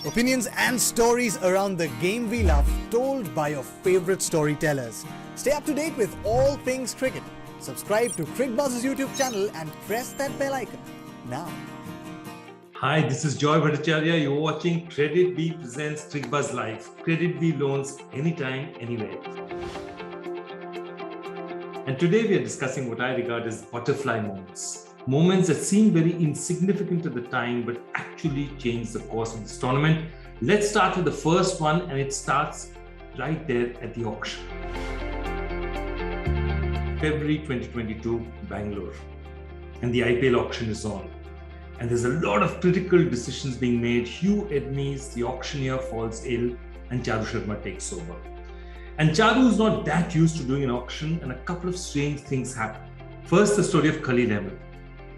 Opinions and stories around the game we love, told by your favorite storytellers. Stay up to date with all things cricket. Subscribe to Cricbuzz's YouTube channel and press that bell icon now. Hi, this is Joy Bhattacharjya. You're watching Credit B presents Cricbuzz Live. Credit B loans anytime, anywhere. And today we are discussing what I regard as butterfly moments. Moments that seem very insignificant at the time, but actually change the course of this tournament. Let's start with the first one, and it starts right there at the auction. February 2022, Bangalore. And the IPL auction is on. And there's a lot of critical decisions being made. Hugh Edneys, the auctioneer, falls ill, and Charu Sharma takes over. And Charu is not that used to doing an auction, and a couple of strange things happen. First, the story of Khalil Ahmed.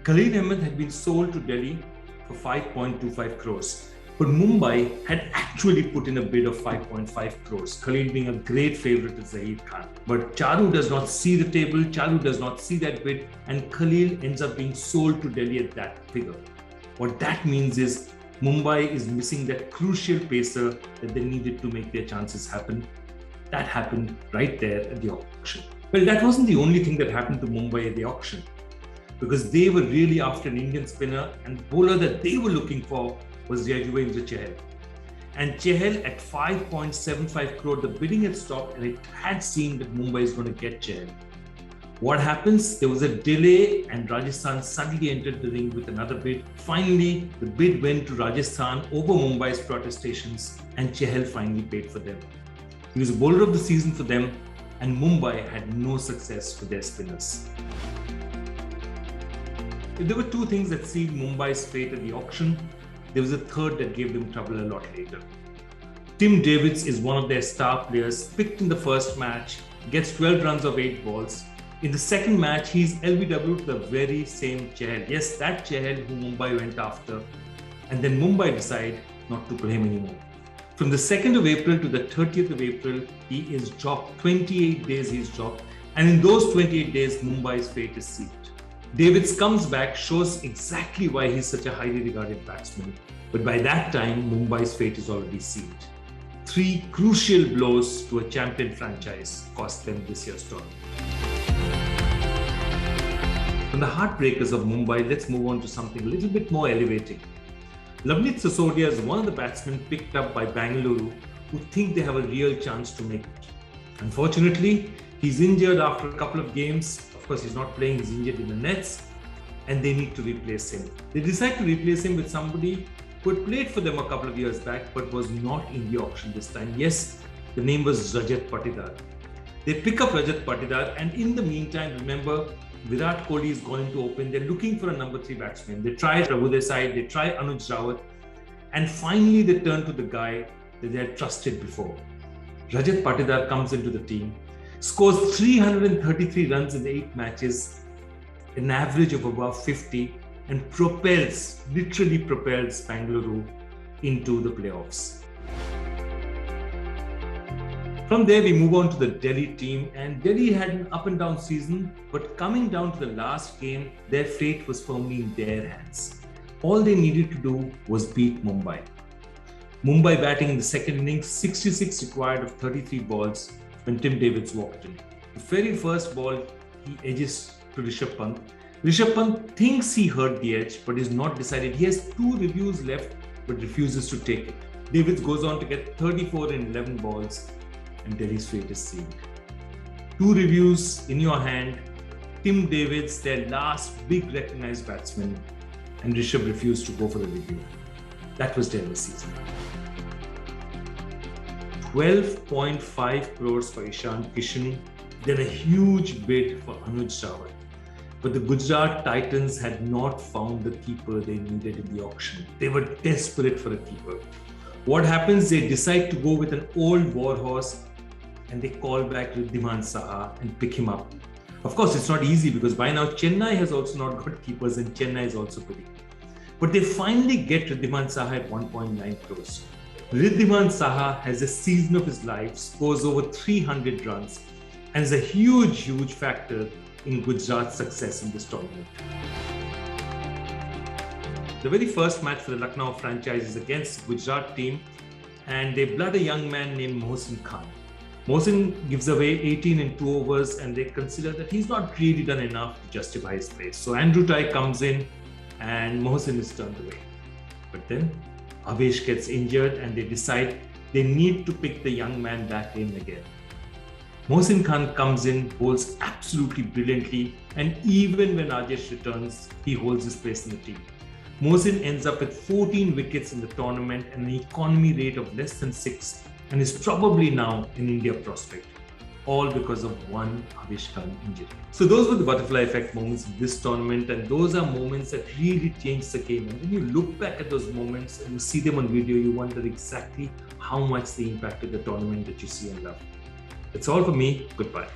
Khalil Ahmed had been sold to Delhi for 5.25 crores, but Mumbai had actually put in a bid of 5.5 crores, Khalil being a great favorite with Zaheer Khan. But Charu does not see the table, Charu does not see that bid, and Khalil ends up being sold to Delhi at that figure. What that means is Mumbai is missing that crucial pacer that they needed to make their chances happen. That happened right there at the auction. Well, that wasn't the only thing that happened to Mumbai at the auction, because they were really after an Indian spinner, and the bowler that they were looking for was Yuzvendra Chahal. And Chahal at 5.75 crore, the bidding had stopped, and it had seen that Mumbai is going to get Chahal. What happens? There was a delay, and Rajasthan suddenly entered the ring with another bid. Finally, the bid went to Rajasthan over Mumbai's protestations, and Chahal finally paid for them. He was a bowler of the season for them, and Mumbai had no success with their spinners. There were two things that sealed Mumbai's fate at the auction. There was a third that gave them trouble a lot later. Tim Davids is one of their star players, picked in the first match, gets 12 runs of 8 balls. In the second match, he's LBW to the very same Chahal. Yes, that Chahal who Mumbai went after. And then Mumbai decide not to play him anymore. From the 2nd of April to the 30th of April, he is dropped. 28 days he's dropped. And in those 28 days, Mumbai's fate is sealed. Davids comes back, shows exactly why he's such a highly regarded batsman. But by that time, Mumbai's fate is already sealed. 3 crucial blows to a champion franchise cost them this year's tournament. From the heartbreakers of Mumbai, let's move on to something a little bit more elevating. Lavneet Sisodia is one of the batsmen picked up by Bangalore who think they have a real chance to make it. Unfortunately, he's injured after a couple of games. Of course, he's not playing, he's injured in the nets, and they need to replace him. They decide to replace him with somebody who had played for them a couple of years back but was not in the auction this time. Yes, the name was Rajat Patidar. They pick up Rajat Patidar, and in the meantime, remember, Virat Kohli is going to open. They're looking for a number 3 batsman. They try Prabhu Desai, they try Anuj Rawat, and finally they turn to the guy that they had trusted before. Rajat Patidar comes into the team, scores 333 runs in 8 matches, an average of above 50, and literally propels Bangalore into the playoffs. From there, we move on to the Delhi team, and Delhi had an up and down season, but coming down to the last game, their fate was firmly in their hands. All they needed to do was beat Mumbai. Mumbai batting in the second innings, 66 required of 33 balls when Tim Davids walked in. The very first ball, he edges to Rishabh Pant. Rishabh Pant thinks he heard the edge, but is not decided. He has 2 reviews left, but refuses to take it. Davids goes on to get 34 in 11 balls, and Delhi's fate is sealed. 2 reviews in your hand. Tim Davids, their last big recognized batsman, and Rishabh refused to go for a review. That was Delhi's season. 12.5 crores for Ishan Kishan, then a huge bid for Anuj Rawat. But the Gujarat Titans had not found the keeper they needed in the auction. They were desperate for a keeper. What happens? They decide to go with an old warhorse, and they call back Riddhiman Saha and pick him up. Of course, it's not easy because by now Chennai has also not got keepers, and Chennai is also bidding. But they finally get Riddhiman Saha at 1.9 crores. Riddhiman Saha has a season of his life, scores over 300 runs, and is a huge factor in Gujarat's success in this tournament. The very first match for the Lucknow franchise is against Gujarat team, and they blood a young man named Mohsin Khan. Mohsin gives away 18 in 2 overs, and they consider that he's not really done enough to justify his place. So Andrew Ty comes in and Mohsin is turned away. But then Avesh gets injured and they decide they need to pick the young man back in again. Mohsin Khan comes in, bowls absolutely brilliantly, and even when Rajesh returns, he holds his place in the team. Mohsin ends up with 14 wickets in the tournament and an economy rate of less than 6, and is probably now an India prospect, all because of one Avesh Khan injury. So those were the butterfly effect moments in this tournament, and those are moments that really changed the game. And when you look back at those moments and you see them on video, you wonder exactly how much they impacted the tournament that you see and love. That's all for me. Goodbye.